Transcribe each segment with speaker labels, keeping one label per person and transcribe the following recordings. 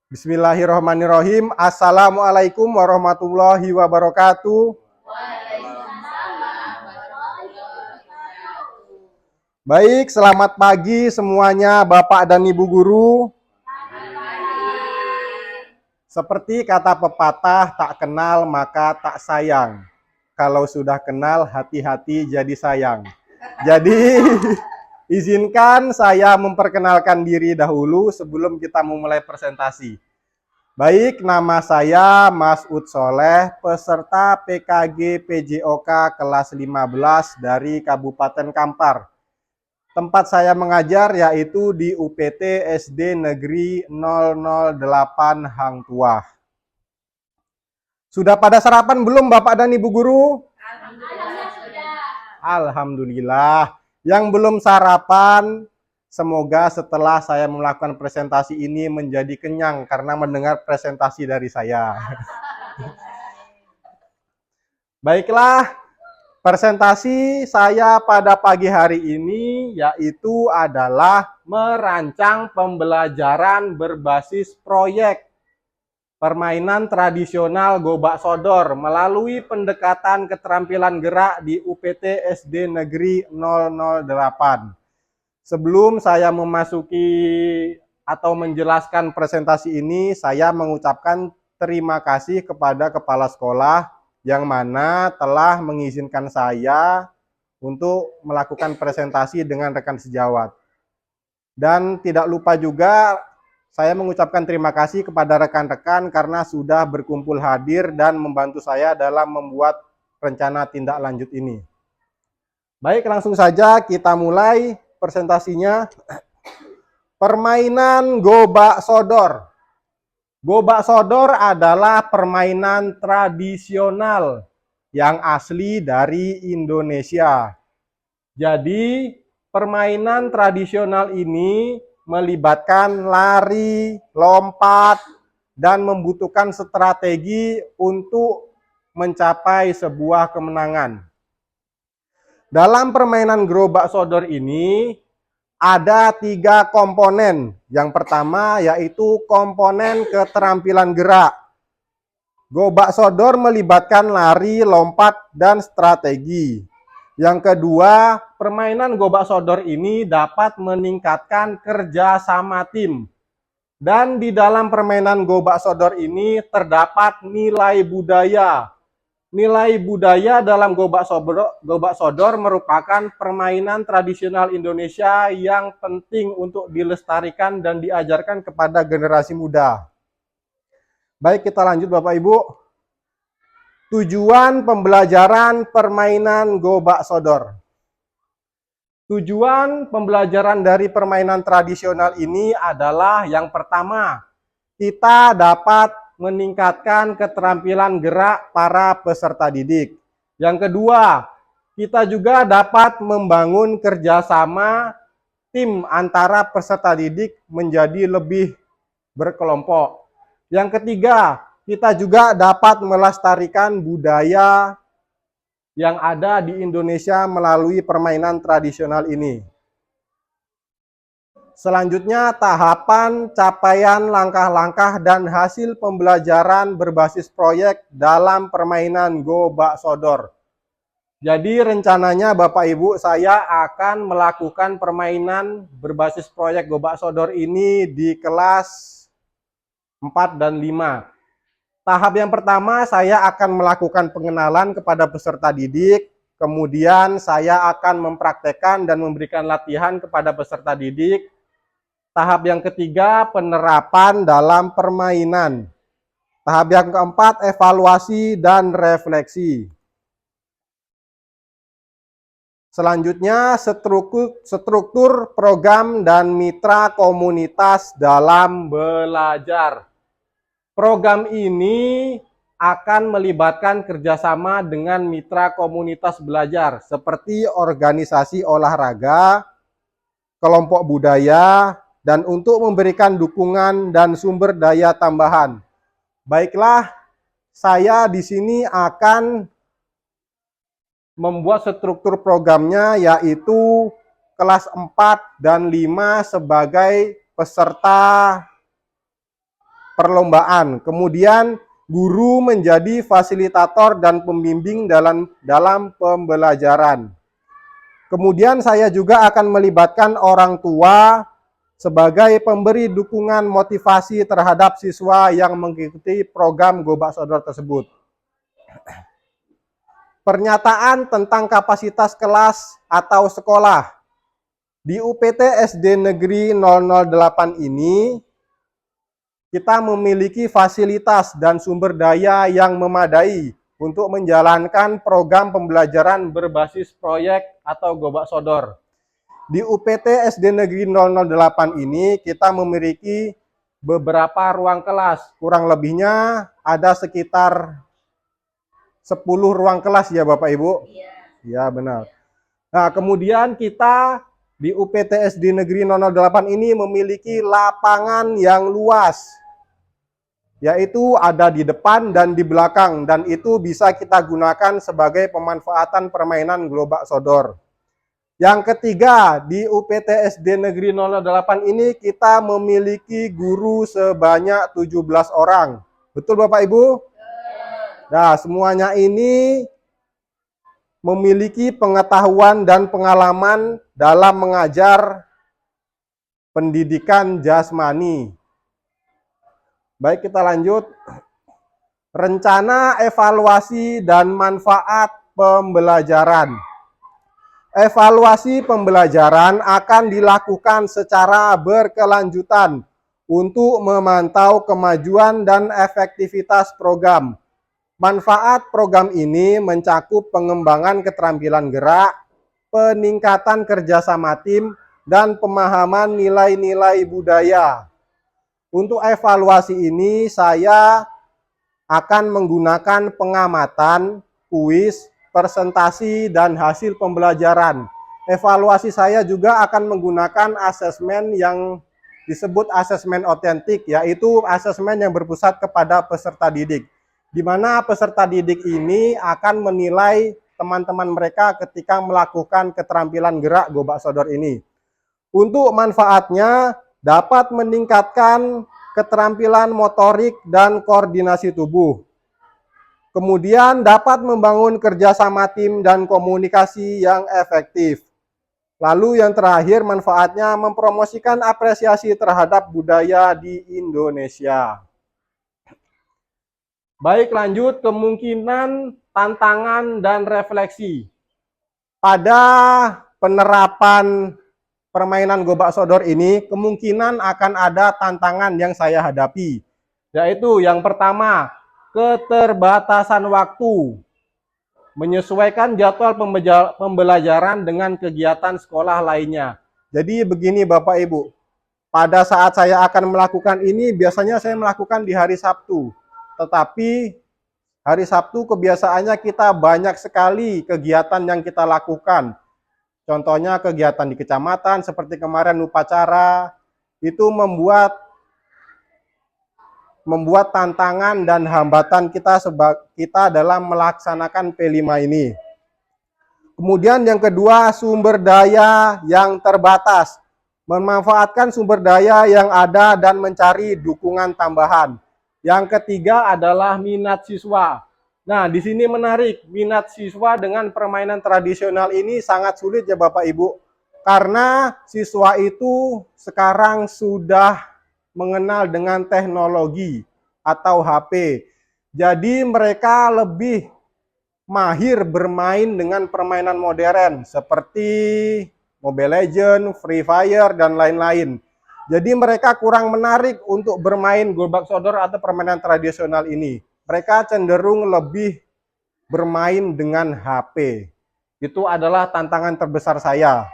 Speaker 1: Bismillahirrahmanirrahim. Assalamualaikum warahmatullahi wabarakatuh. Baik, selamat pagi semuanya Bapak dan Ibu guru. Seperti kata pepatah, tak kenal maka tak sayang. Kalau sudah kenal, hati-hati jadi sayang. Jadi, izinkan saya memperkenalkan diri dahulu sebelum kita memulai presentasi. Baik, nama saya Mas Ud Soleh, peserta PKG PJOK kelas 15 dari Kabupaten Kampar. Tempat saya mengajar yaitu di UPT SD Negeri 008 Hang Tuah. Sudah pada sarapan belum Bapak dan Ibu guru? Alhamdulillah sudah. Alhamdulillah. Yang belum sarapan, semoga setelah saya melakukan presentasi ini menjadi kenyang karena mendengar presentasi dari saya. Baiklah, presentasi saya pada pagi hari ini yaitu adalah merancang pembelajaran berbasis proyek permainan tradisional Gobak Sodor melalui pendekatan keterampilan gerak di UPT SD Negeri 008. Sebelum saya memasuki atau menjelaskan presentasi ini, saya mengucapkan terima kasih kepada kepala sekolah yang mana telah mengizinkan saya untuk melakukan presentasi dengan rekan sejawat. Dan tidak lupa juga saya mengucapkan terima kasih kepada rekan-rekan karena sudah berkumpul hadir dan membantu saya dalam membuat rencana tindak lanjut ini. Baik, langsung saja kita mulai presentasinya. Permainan Gobak Sodor. Gobak Sodor adalah permainan tradisional yang asli dari Indonesia. Jadi, permainan tradisional ini melibatkan lari, lompat, dan membutuhkan strategi untuk mencapai sebuah kemenangan. Dalam permainan Gobak Sodor ini ada 3 komponen. Yang pertama yaitu komponen keterampilan gerak. Gobak Sodor melibatkan lari, lompat, dan strategi. Yang kedua, permainan Gobak Sodor ini dapat meningkatkan kerjasama tim. Dan di dalam permainan Gobak Sodor ini terdapat nilai budaya. Nilai budaya dalam Gobak Sodor merupakan permainan tradisional Indonesia yang penting untuk dilestarikan dan diajarkan kepada generasi muda. Baik, kita lanjut Bapak Ibu. Tujuan pembelajaran permainan Gobak Sodor. Tujuan pembelajaran dari permainan tradisional ini adalah yang pertama, kita dapat meningkatkan keterampilan gerak para peserta didik. Yang kedua, kita juga dapat membangun kerjasama tim antara peserta didik menjadi lebih berkelompok. Yang ketiga, kita juga dapat melestarikan budaya yang ada di Indonesia melalui permainan tradisional ini. Selanjutnya, tahapan, capaian, langkah-langkah, dan hasil pembelajaran berbasis proyek dalam permainan Gobak Sodor. Jadi rencananya Bapak Ibu saya akan melakukan permainan berbasis proyek Gobak Sodor ini di kelas 4 dan 5. Tahap yang pertama saya akan melakukan pengenalan kepada peserta didik, kemudian saya akan mempraktekkan dan memberikan latihan kepada peserta didik. Tahap yang ketiga penerapan dalam permainan. Tahap yang keempat evaluasi dan refleksi. Selanjutnya struktur program dan mitra komunitas dalam belajar. Program ini akan melibatkan kerjasama dengan mitra komunitas belajar seperti organisasi olahraga, kelompok budaya, dan untuk memberikan dukungan dan sumber daya tambahan. Baiklah, saya di sini akan membuat struktur programnya yaitu kelas 4 dan 5 sebagai peserta perlombaan. Kemudian guru menjadi fasilitator dan pembimbing dalam pembelajaran. Kemudian saya juga akan melibatkan orang tua sebagai pemberi dukungan motivasi terhadap siswa yang mengikuti program Gobak Sodor tersebut. Pernyataan tentang kapasitas kelas atau sekolah. Di UPT SD Negeri 008 ini, kita memiliki fasilitas dan sumber daya yang memadai untuk menjalankan program pembelajaran berbasis proyek atau Gobak Sodor. Di UPT SD Negeri 008 ini kita memiliki beberapa ruang kelas. Kurang lebihnya ada sekitar 10 ruang kelas ya Bapak Ibu? Iya. Ya benar. Nah kemudian kita di UPT SD Negeri 008 ini memiliki lapangan yang luas. Yaitu ada di depan dan di belakang, dan itu bisa kita gunakan sebagai pemanfaatan permainan Gobak Sodor. Yang ketiga, di UPT SD Negeri 008 ini kita memiliki guru sebanyak 17 orang. Betul Bapak Ibu? Nah, semuanya ini memiliki pengetahuan dan pengalaman dalam mengajar pendidikan jasmani. Baik, kita lanjut. Rencana evaluasi dan manfaat pembelajaran. Evaluasi pembelajaran akan dilakukan secara berkelanjutan untuk memantau kemajuan dan efektivitas program. Manfaat program ini mencakup pengembangan keterampilan gerak, peningkatan kerjasama tim, dan pemahaman nilai-nilai budaya. Untuk evaluasi ini saya akan menggunakan pengamatan, kuis, presentasi, dan hasil pembelajaran. Evaluasi saya juga akan menggunakan asesmen yang disebut asesmen otentik, yaitu asesmen yang berpusat kepada peserta didik. Di mana peserta didik ini akan menilai teman-teman mereka ketika melakukan keterampilan gerak Gobak Sodor ini. Untuk manfaatnya, dapat meningkatkan keterampilan motorik dan koordinasi tubuh. Kemudian dapat membangun kerjasama tim dan komunikasi yang efektif. Lalu yang terakhir, manfaatnya mempromosikan apresiasi terhadap budaya di Indonesia. Baik, lanjut kemungkinan, tantangan, dan refleksi. Pada penerapan permainan Gobak Sodor ini kemungkinan akan ada tantangan yang saya hadapi, yaitu yang pertama, keterbatasan waktu, menyesuaikan jadwal pembelajaran dengan kegiatan sekolah lainnya. Jadi begini Bapak Ibu, pada saat saya akan melakukan ini biasanya saya melakukan di hari Sabtu, tetapi hari Sabtu kebiasaannya kita banyak sekali kegiatan yang kita lakukan. Contohnya kegiatan di kecamatan seperti kemarin upacara, itu membuat tantangan dan hambatan kita dalam melaksanakan P5 ini. Kemudian yang kedua, sumber daya yang terbatas. Memanfaatkan sumber daya yang ada dan mencari dukungan tambahan. Yang ketiga adalah minat siswa. Nah, di sini menarik, minat siswa dengan permainan tradisional ini sangat sulit ya Bapak Ibu. Karena siswa itu sekarang sudah mengenal dengan teknologi atau HP. Jadi mereka lebih mahir bermain dengan permainan modern seperti Mobile Legends, Free Fire, dan lain-lain. Jadi mereka kurang menarik untuk bermain Gobak Sodor atau permainan tradisional ini. Mereka cenderung lebih bermain dengan HP. Itu adalah tantangan terbesar saya.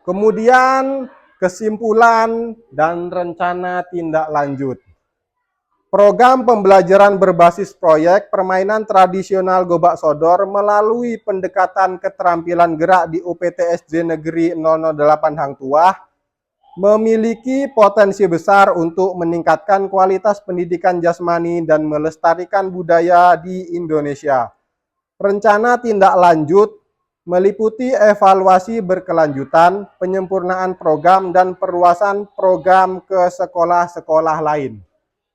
Speaker 1: Kemudian kesimpulan dan rencana tindak lanjut. Program pembelajaran berbasis proyek permainan tradisional Gobak Sodor melalui pendekatan keterampilan gerak di UPT SD Negeri 008 Hang Tuah memiliki potensi besar untuk meningkatkan kualitas pendidikan jasmani dan melestarikan budaya di Indonesia. Rencana tindak lanjut meliputi evaluasi berkelanjutan, penyempurnaan program, dan perluasan program ke sekolah-sekolah lain.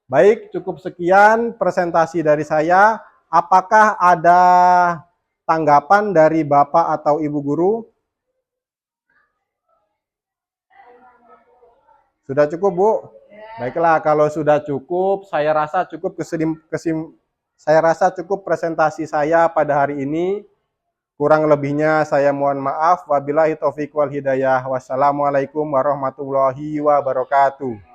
Speaker 1: Baik, cukup sekian presentasi dari saya. Apakah ada tanggapan dari Bapak atau Ibu Guru? Sudah cukup, Bu? Baiklah, kalau sudah cukup, saya rasa cukup presentasi saya pada hari ini. Kurang lebihnya saya mohon maaf. Wabillahi taufiq wal hidayah. Wassalamualaikum warahmatullahi wabarakatuh.